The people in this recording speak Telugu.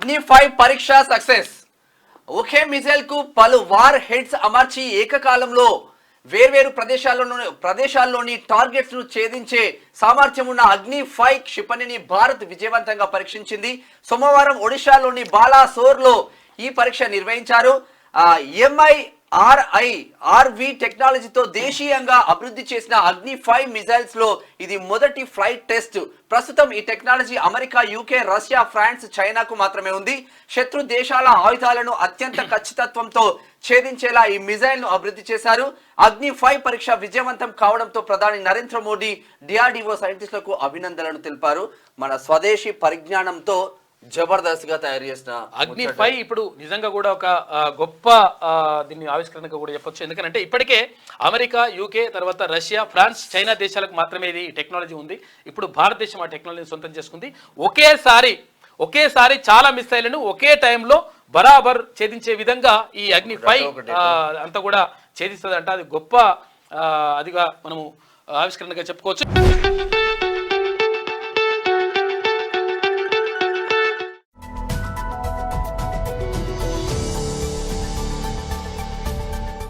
అగ్ని 5 పరీక్ష సక్సెస్. ఒకే మిసైల్ కు పలు వార్ హెడ్స్ అమర్చి ఏకకాలంలో వేర్వేరు ప్రదేశాల్లోని టార్గెట్స్ ను ఛేదించే సామర్థ్యం ఉన్న అగ్ని 5 క్షిపణిని భారత్ విజయవంతంగా పరీక్షించింది. సోమవారం ఒడిశాలోని బాలాసోర్ లో ఈ పరీక్ష నిర్వహించారు. MIRV టెక్నాలజీతో దేశీయంగా అభివృద్ధి చేసిన అగ్ని 5 మిసైల్స్ లో ఇది మొదటి ఫ్లైట్ టెస్ట్. ప్రస్తుతం ఈ technology America, UK, Russia, France, చైనాకు మాత్రమే ఉంది. శత్రు దేశాల ఆయుధాలను అత్యంత ఖచ్చితత్వంతో ఛేదించేలా ఈ మిసైల్ ను అభివృద్ధి చేశారు. అగ్ని 5 పరీక్ష విజయవంతం కావడంతో ప్రధాని నరేంద్ర మోడీ DRDO సైంటిస్టులకు అభినందనలు తెలిపారు. మన స్వదేశీ పరిజ్ఞానంతో జబర్దస్త్ గా తయారు చేసిన అగ్ని 5 ఇప్పుడు నిజంగా కూడా ఒక గొప్ప దీన్ని ఆవిష్కరణగా కూడా చెప్పొచ్చు. ఎందుకంటే ఇప్పటికే అమెరికా, యూకే, తర్వాత రష్యా, ఫ్రాన్స్, చైనా దేశాలకు మాత్రమే ఇది టెక్నాలజీ ఉంది. ఇప్పుడు భారతదేశం ఆ టెక్నాలజీని సొంతం చేసుకుంది. ఒకేసారి చాలా మిసైళ్లను ఒకే టైంలో బరాబర్ ఛేదించే విధంగా ఈ అగ్ని 5 అంతా కూడా ఛేదిస్తుంది అంట. అది గొప్ప అదిగా మనము ఆవిష్కరణగా చెప్పుకోవచ్చు.